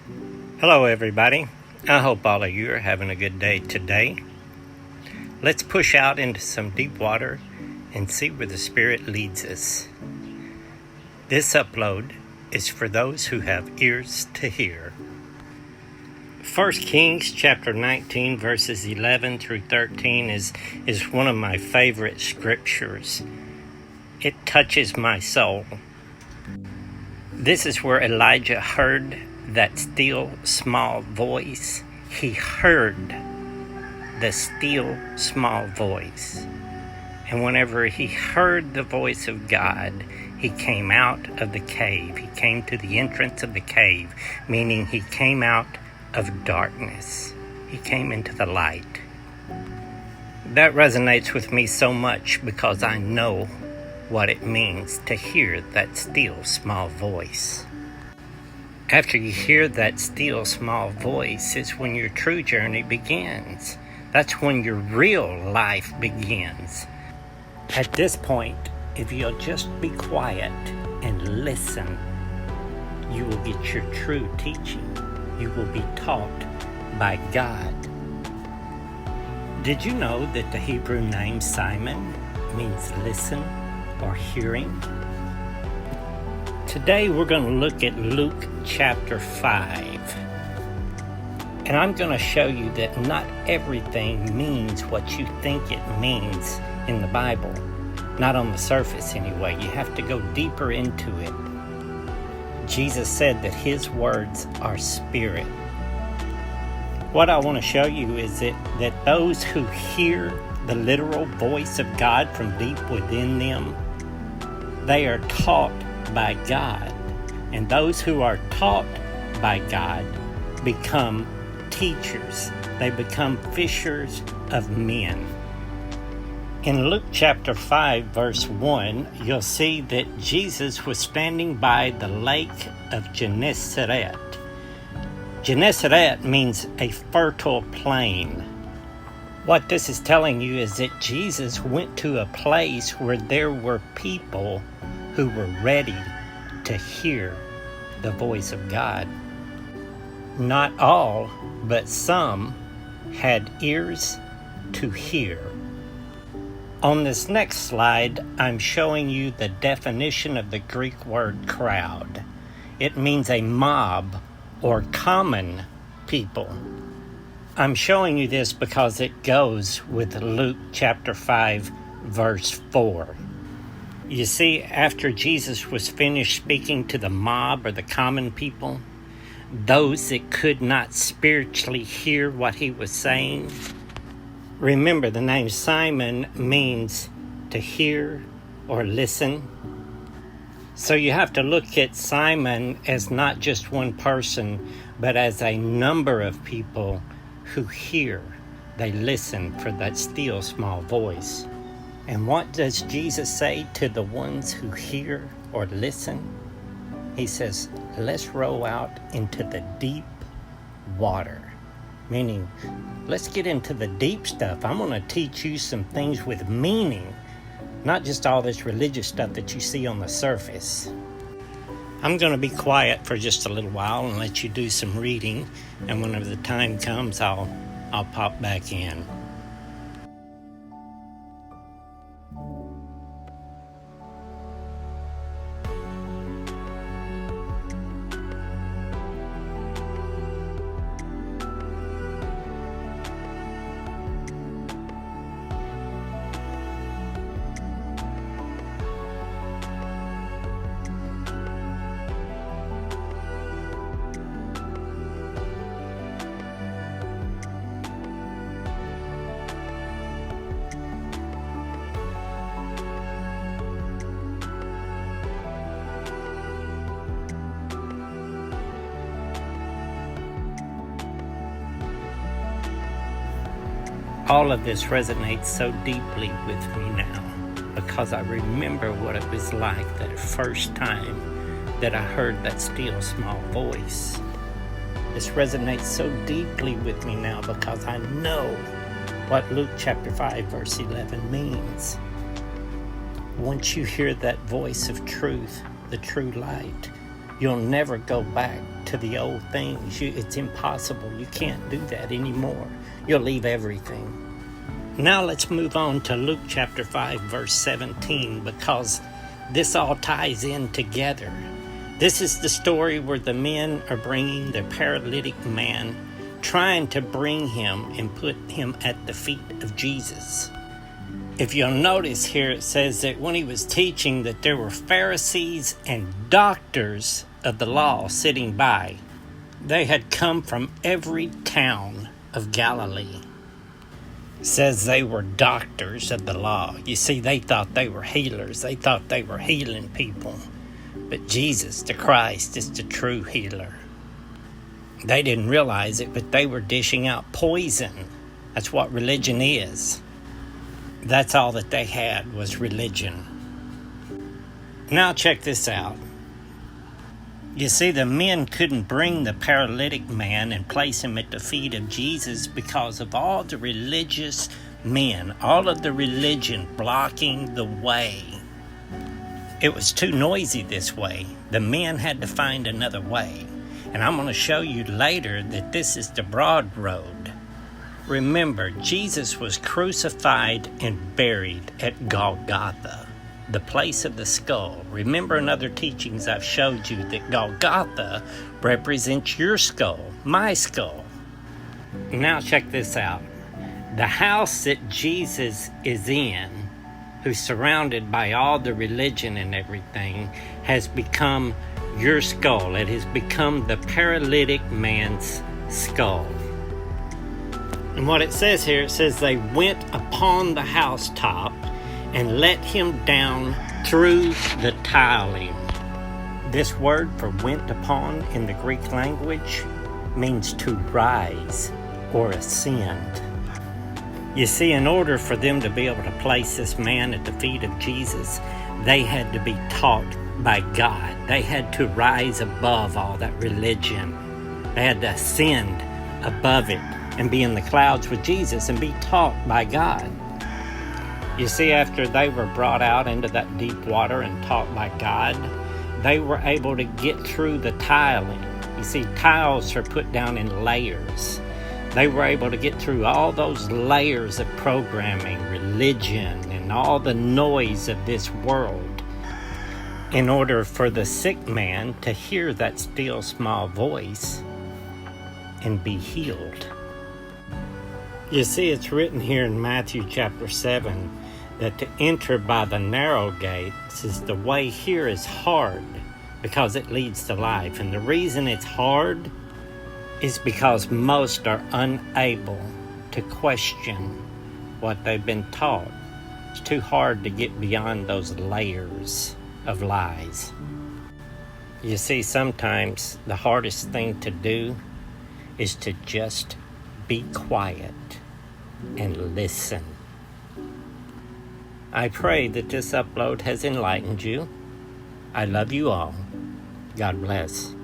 Hello, everybody. I hope all of you are having a good day today. Let's push out into some deep water and see where the Spirit leads us. This upload is for those who have ears to hear. 1 Kings chapter 19 verses 11 through 13 is one of my favorite scriptures. It touches my soul. This is where Elijah heard that still small voice. He heard the still small voice. And whenever he heard the voice of God, he came out of the cave. He came to the entrance of the cave, meaning he came out of darkness. He came into the light. That resonates with me so much because I know what it means to hear that still small voice. After you hear that still small voice is when your true journey begins. That's when your real life begins. At this point, if you'll just be quiet and listen, you will get your true teaching. You will be taught by God. Did you know that the Hebrew name Simon means listen or hearing? Today we're going to look at Luke chapter 5. And I'm going to show you that not everything means what you think it means in the Bible. Not on the surface anyway. You have to go deeper into it. Jesus said that his words are spirit. What I want to show you is that those who hear the literal voice of God from deep within them, they are taught by God. And those who are taught by God become teachers. They become fishers of men. In Luke chapter 5 verse 1, you'll see that Jesus was standing by the lake of Gennesaret. Gennesaret means a fertile plain. What this is telling you is that Jesus went to a place where there were people who were ready to hear the voice of God. Not all, but some had ears to hear. On this next slide, I'm showing you the definition of the Greek word crowd. It means a mob or common people. I'm showing you this because it goes with Luke chapter 5 verse 4. You see, after Jesus was finished speaking to the mob or the common people, those that could not spiritually hear what he was saying, remember the name Simon means to hear or listen. So you have to look at Simon as not just one person, but as a number of people who hear. They listen for that still small voice. And what does Jesus say to the ones who hear or listen? He says, let's row out into the deep water. Meaning, let's get into the deep stuff. I'm going to teach you some things with meaning, not just all this religious stuff that you see on the surface. I'm going to be quiet for just a little while and let you do some reading. And whenever the time comes, I'll pop back in. All of this resonates so deeply with me now because I remember what it was like that first time that I heard that still small voice. This resonates so deeply with me now because I know what Luke chapter 5 verse 11 means. Once you hear that voice of truth, the true light, You'll never go back to the old things. It's impossible. You can't do that anymore. You'll leave everything. Now let's move on to Luke chapter 5, verse 17, because this all ties in together. This is the story where the men are bringing the paralytic man, trying to bring him and put him at the feet of Jesus. If you'll notice here, it says that when he was teaching that there were Pharisees and doctors of the law sitting by. They had come from every town of Galilee. It says they were doctors of the law. You see, they thought they were healers. They thought they were healing people. But Jesus, the Christ, is the true healer. They didn't realize it, but they were dishing out poison. That's what religion is. That's all that they had was religion. Now check this out. You see, the men couldn't bring the paralytic man and place him at the feet of Jesus because of all the religious men, all of the religion blocking the way. It was too noisy this way. The men had to find another way. And I'm going to show you later that this is the broad road. Remember, Jesus was crucified and buried at Golgotha, the place of the skull. Remember in other teachings I've showed you that Golgotha represents your skull, my skull. Now check this out. The house that Jesus is in, who's surrounded by all the religion and everything, has become your skull. It has become the paralytic man's skull. And what it says here, it says they went upon the housetop and let him down through the tiling. This word for went upon in the Greek language means to rise or ascend. You see, in order for them to be able to place this man at the feet of Jesus, they had to be taught by God. They had to rise above all that religion. They had to ascend above it and be in the clouds with Jesus and be taught by God. You see, after they were brought out into that deep water and taught by God, they were able to get through the tiling. You see, tiles are put down in layers. They were able to get through all those layers of programming, religion, and all the noise of this world in order for the sick man to hear that still small voice and be healed. You see, it's written here in Matthew chapter 7 that to enter by the narrow gate, says the way here is hard because it leads to life. And the reason it's hard is because most are unable to question what they've been taught. It's too hard to get beyond those layers of lies. You see, sometimes the hardest thing to do is to just be quiet and listen. I pray that this upload has enlightened you. I love you all. God bless.